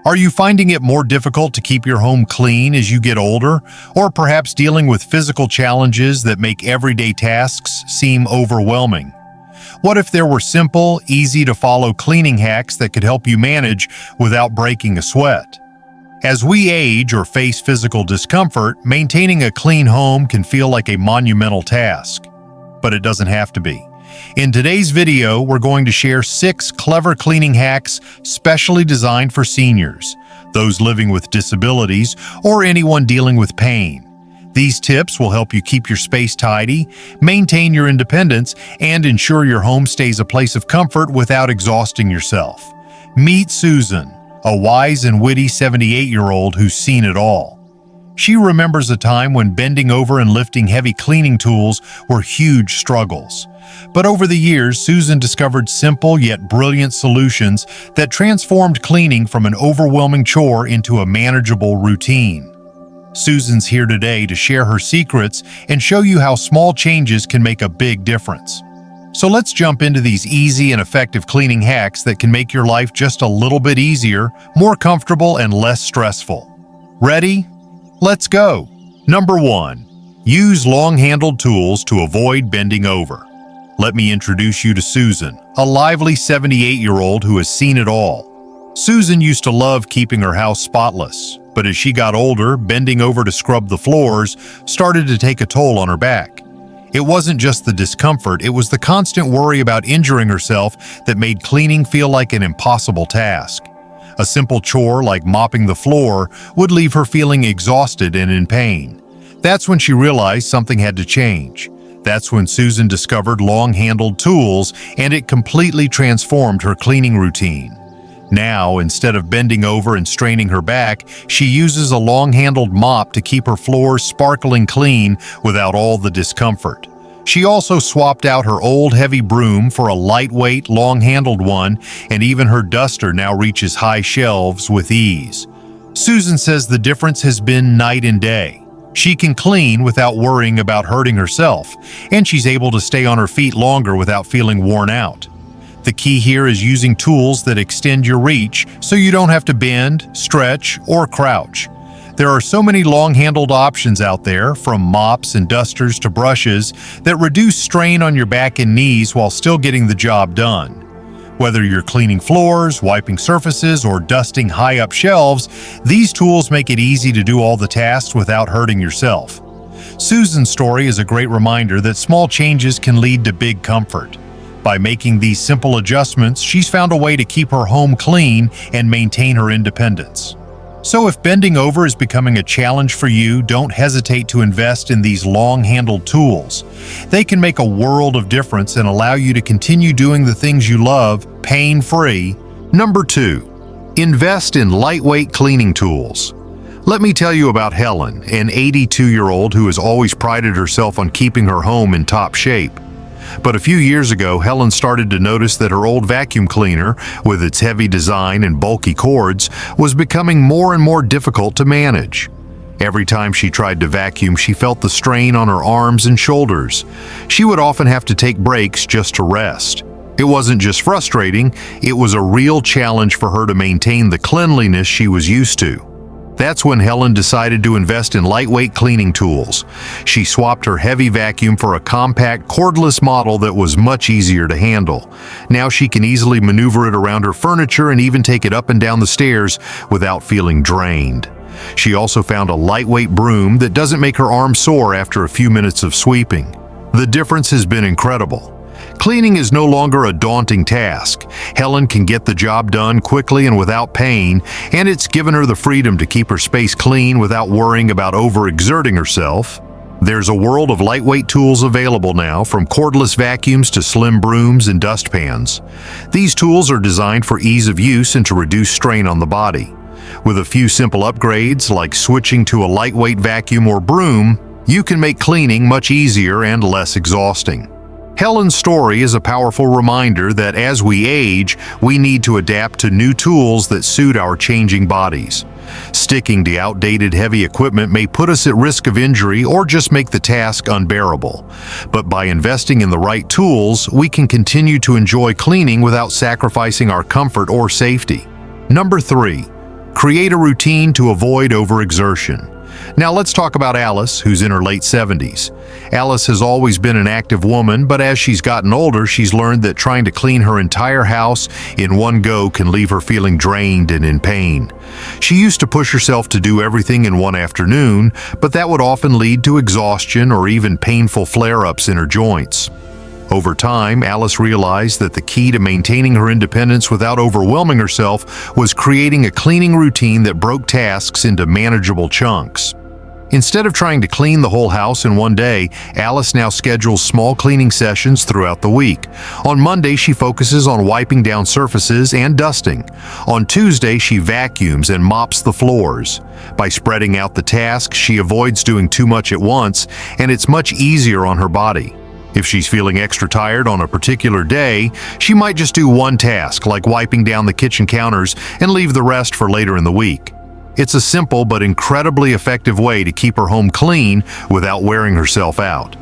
Are you finding it more difficult to keep your home clean as you get older, or perhaps dealing with physical challenges that make everyday tasks seem overwhelming? What if there were simple, easy-to-follow cleaning hacks that could help you manage without breaking a sweat? As we age or face physical discomfort, maintaining a clean home can feel like a monumental task. But it doesn't have to be. In today's video, we're going to share 6 clever cleaning hacks specially designed for seniors, those living with disabilities, or anyone dealing with pain. These tips will help you keep your space tidy, maintain your independence, and ensure your home stays a place of comfort without exhausting yourself. Meet Susan, a wise and witty 78-year-old who's seen it all. She remembers a time when bending over and lifting heavy cleaning tools were huge struggles. But over the years, Susan discovered simple yet brilliant solutions that transformed cleaning from an overwhelming chore into a manageable routine. Susan's here today to share her secrets and show you how small changes can make a big difference. So let's jump into these easy and effective cleaning hacks that can make your life just a little bit easier, more comfortable, and less stressful. Ready? Let's go! Number 1. Use long-handled tools to avoid bending over. Let me introduce you to Susan, a lively 78-year-old who has seen it all. Susan used to love keeping her house spotless, but as she got older, bending over to scrub the floors started to take a toll on her back. It wasn't just the discomfort, it was the constant worry about injuring herself that made cleaning feel like an impossible task. A simple chore like mopping the floor would leave her feeling exhausted and in pain. That's when she realized something had to change. That's when Susan discovered long-handled tools, and it completely transformed her cleaning routine. Now, instead of bending over and straining her back, she uses a long-handled mop to keep her floors sparkling clean without all the discomfort. She also swapped out her old heavy broom for a lightweight, long-handled one, and even her duster now reaches high shelves with ease. Susan says the difference has been night and day. She can clean without worrying about hurting herself, and she's able to stay on her feet longer without feeling worn out. The key here is using tools that extend your reach so you don't have to bend, stretch, or crouch. There are so many long-handled options out there, from mops and dusters to brushes, that reduce strain on your back and knees while still getting the job done. Whether you're cleaning floors, wiping surfaces, or dusting high-up shelves, these tools make it easy to do all the tasks without hurting yourself. Susan's story is a great reminder that small changes can lead to big comfort. By making these simple adjustments, she's found a way to keep her home clean and maintain her independence. So if bending over is becoming a challenge for you, don't hesitate to invest in these long-handled tools. They can make a world of difference and allow you to continue doing the things you love, pain-free. Number 2. Invest in lightweight cleaning tools. Let me tell you about Helen, an 82-year-old who has always prided herself on keeping her home in top shape. But a few years ago, Helen started to notice that her old vacuum cleaner, with its heavy design and bulky cords, was becoming more and more difficult to manage. Every time she tried to vacuum, she felt the strain on her arms and shoulders. She would often have to take breaks just to rest. It wasn't just frustrating, it was a real challenge for her to maintain the cleanliness she was used to. That's when Helen decided to invest in lightweight cleaning tools. She swapped her heavy vacuum for a compact, cordless model that was much easier to handle. Now she can easily maneuver it around her furniture and even take it up and down the stairs without feeling drained. She also found a lightweight broom that doesn't make her arms sore after a few minutes of sweeping. The difference has been incredible. Cleaning is no longer a daunting task. Helen can get the job done quickly and without pain, and it's given her the freedom to keep her space clean without worrying about overexerting herself. There's a world of lightweight tools available now, from cordless vacuums to slim brooms and dustpans. These tools are designed for ease of use and to reduce strain on the body. With a few simple upgrades, like switching to a lightweight vacuum or broom, you can make cleaning much easier and less exhausting. Helen's story is a powerful reminder that as we age, we need to adapt to new tools that suit our changing bodies. Sticking to outdated heavy equipment may put us at risk of injury or just make the task unbearable. But by investing in the right tools, we can continue to enjoy cleaning without sacrificing our comfort or safety. Number 3. Create a routine to avoid overexertion. Now let's talk about Alice, who's in her late 70s. Alice has always been an active woman, but as she's gotten older, she's learned that trying to clean her entire house in one go can leave her feeling drained and in pain. She used to push herself to do everything in one afternoon, but that would often lead to exhaustion or even painful flare-ups in her joints. Over time, Alice realized that the key to maintaining her independence without overwhelming herself was creating a cleaning routine that broke tasks into manageable chunks. Instead of trying to clean the whole house in one day, Alice now schedules small cleaning sessions throughout the week. On Monday, she focuses on wiping down surfaces and dusting. On Tuesday, she vacuums and mops the floors. By spreading out the tasks, she avoids doing too much at once, and it's much easier on her body. If she's feeling extra tired on a particular day, she might just do one task, like wiping down the kitchen counters, and leave the rest for later in the week. It's a simple but incredibly effective way to keep her home clean without wearing herself out.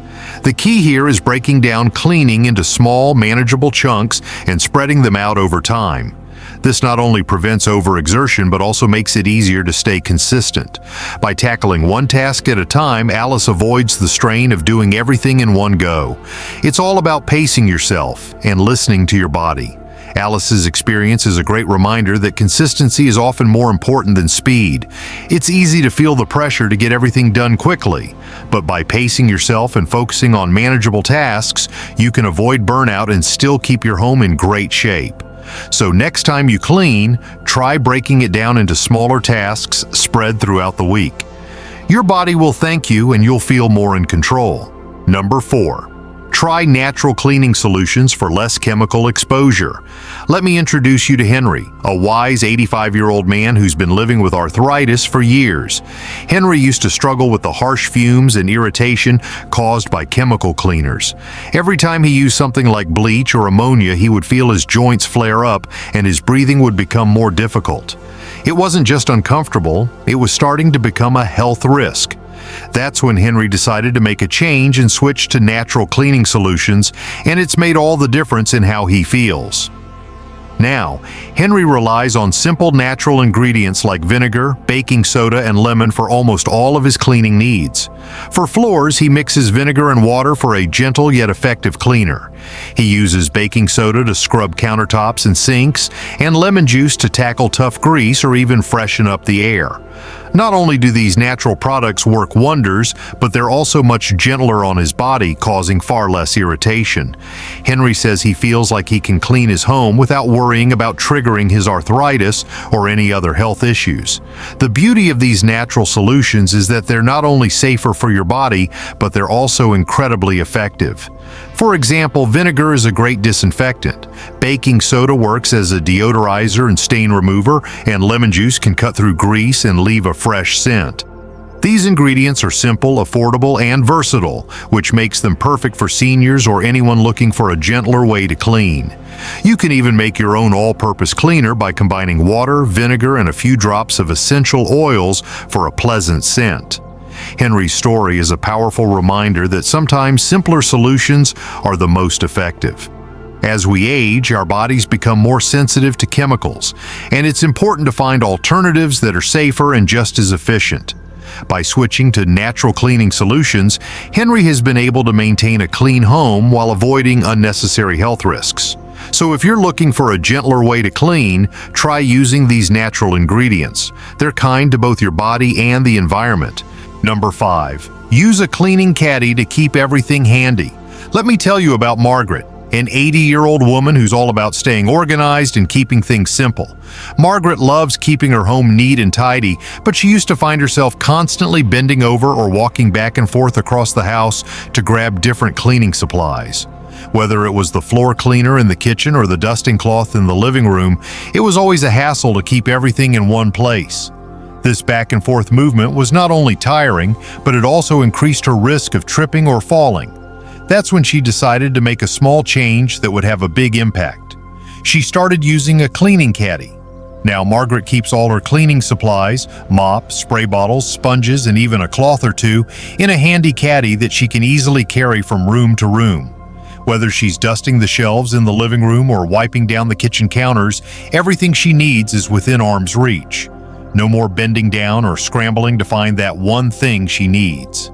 The key here is breaking down cleaning into small, manageable chunks and spreading them out over time. This not only prevents overexertion, but also makes it easier to stay consistent. By tackling one task at a time, Alice avoids the strain of doing everything in one go. It's all about pacing yourself and listening to your body. Alice's experience is a great reminder that consistency is often more important than speed. It's easy to feel the pressure to get everything done quickly, but by pacing yourself and focusing on manageable tasks, you can avoid burnout and still keep your home in great shape. So next time you clean, try breaking it down into smaller tasks spread throughout the week. Your body will thank you and you'll feel more in control. Number 4. Try natural cleaning solutions for less chemical exposure. Let me introduce you to Henry, a wise 85-year-old man who's been living with arthritis for years. Henry used to struggle with the harsh fumes and irritation caused by chemical cleaners. Every time he used something like bleach or ammonia, he would feel his joints flare up and his breathing would become more difficult. It wasn't just uncomfortable, it was starting to become a health risk. That's when Henry decided to make a change and switch to natural cleaning solutions, and it's made all the difference in how he feels. Now, Henry relies on simple natural ingredients like vinegar, baking soda, and lemon for almost all of his cleaning needs. For floors, he mixes vinegar and water for a gentle yet effective cleaner. He uses baking soda to scrub countertops and sinks, and lemon juice to tackle tough grease or even freshen up the air. Not only do these natural products work wonders, but they're also much gentler on his body, causing far less irritation. Henry says he feels like he can clean his home without worrying about triggering his arthritis or any other health issues. The beauty of these natural solutions is that they're not only safer for your body, but they're also incredibly effective. For example, vinegar is a great disinfectant. Baking soda works as a deodorizer and stain remover, and lemon juice can cut through grease and leave a fresh scent. These ingredients are simple, affordable, and versatile, which makes them perfect for seniors or anyone looking for a gentler way to clean. You can even make your own all-purpose cleaner by combining water, vinegar, and a few drops of essential oils for a pleasant scent. Henry's story is a powerful reminder that sometimes simpler solutions are the most effective. As we age, our bodies become more sensitive to chemicals, and it's important to find alternatives that are safer and just as efficient. By switching to natural cleaning solutions, Henry has been able to maintain a clean home while avoiding unnecessary health risks. So if you're looking for a gentler way to clean, try using these natural ingredients. They're kind to both your body and the environment. Number 5. Use a cleaning caddy to keep everything handy. Let me tell you about Margaret, an 80-year-old woman who's all about staying organized and keeping things simple. Margaret loves keeping her home neat and tidy, but she used to find herself constantly bending over or walking back and forth across the house to grab different cleaning supplies. Whether it was the floor cleaner in the kitchen or the dusting cloth in the living room, it was always a hassle to keep everything in one place. This back and forth movement was not only tiring, but it also increased her risk of tripping or falling. That's when she decided to make a small change that would have a big impact. She started using a cleaning caddy. Now Margaret keeps all her cleaning supplies, mop, spray bottles, sponges, and even a cloth or two in a handy caddy that she can easily carry from room to room. Whether she's dusting the shelves in the living room or wiping down the kitchen counters, everything she needs is within arm's reach. No more bending down or scrambling to find that one thing she needs.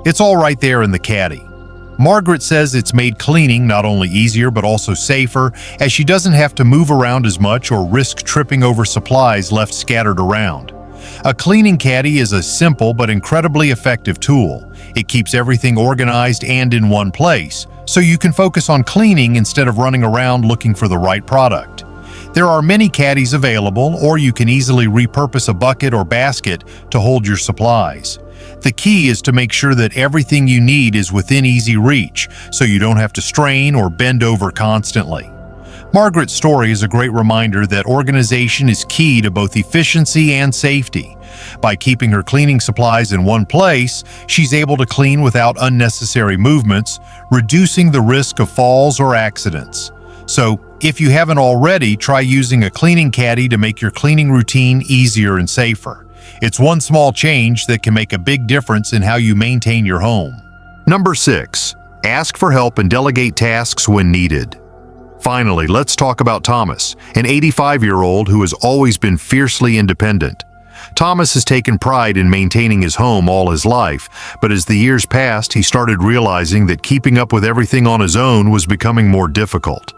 It's all right there in the caddy. Margaret says it's made cleaning not only easier but also safer, as she doesn't have to move around as much or risk tripping over supplies left scattered around. A cleaning caddy is a simple but incredibly effective tool. It keeps everything organized and in one place, so you can focus on cleaning instead of running around looking for the right product. There are many caddies available, or you can easily repurpose a bucket or basket to hold your supplies. The key is to make sure that everything you need is within easy reach, so you don't have to strain or bend over constantly. Margaret's story is a great reminder that organization is key to both efficiency and safety. By keeping her cleaning supplies in one place, she's able to clean without unnecessary movements, reducing the risk of falls or accidents. So, if you haven't already, try using a cleaning caddy to make your cleaning routine easier and safer. It's one small change that can make a big difference in how you maintain your home. Number 6. Ask for help and delegate tasks when needed. Finally, let's talk about Thomas, an 85-year-old who has always been fiercely independent. Thomas has taken pride in maintaining his home all his life, but as the years passed, he started realizing that keeping up with everything on his own was becoming more difficult.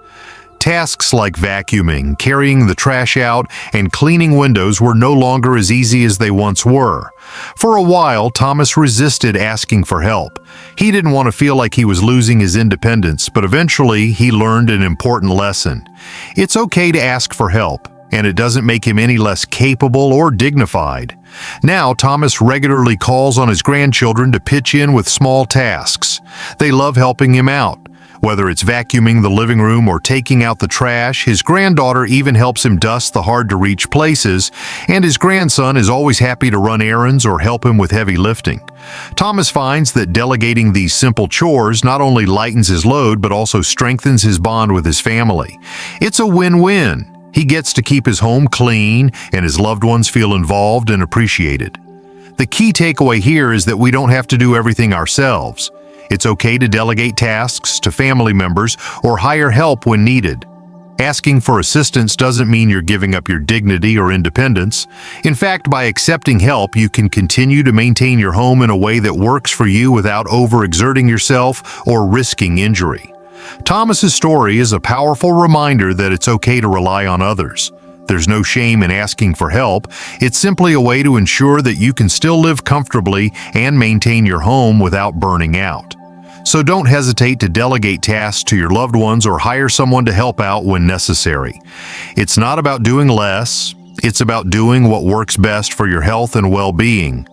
Tasks like vacuuming, carrying the trash out, and cleaning windows were no longer as easy as they once were. For a while, Thomas resisted asking for help. He didn't want to feel like he was losing his independence, but eventually he learned an important lesson. It's okay to ask for help, and it doesn't make him any less capable or dignified. Now, Thomas regularly calls on his grandchildren to pitch in with small tasks. They love helping him out. Whether it's vacuuming the living room or taking out the trash, his granddaughter even helps him dust the hard-to-reach places, and his grandson is always happy to run errands or help him with heavy lifting. Thomas finds that delegating these simple chores not only lightens his load but also strengthens his bond with his family. It's a win-win. He gets to keep his home clean, and his loved ones feel involved and appreciated. The key takeaway here is that we don't have to do everything ourselves. It's okay to delegate tasks to family members or hire help when needed. Asking for assistance doesn't mean you're giving up your dignity or independence. In fact, by accepting help, you can continue to maintain your home in a way that works for you without overexerting yourself or risking injury. Thomas's story is a powerful reminder that it's okay to rely on others. There's no shame in asking for help. It's simply a way to ensure that you can still live comfortably and maintain your home without burning out. So don't hesitate to delegate tasks to your loved ones or hire someone to help out when necessary. It's not about doing less, it's about doing what works best for your health and well-being.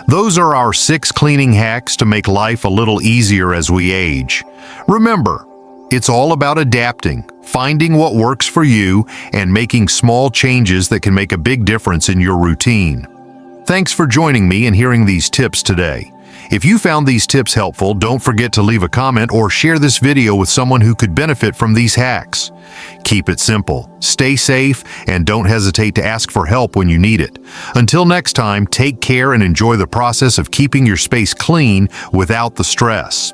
Those are our 6 cleaning hacks to make life a little easier as we age. Remember, it's all about adapting, finding what works for you, and making small changes that can make a big difference in your routine. Thanks for joining me and hearing these tips today. If you found these tips helpful, don't forget to leave a comment or share this video with someone who could benefit from these hacks. Keep it simple, stay safe, and don't hesitate to ask for help when you need it. Until next time, take care and enjoy the process of keeping your space clean without the stress.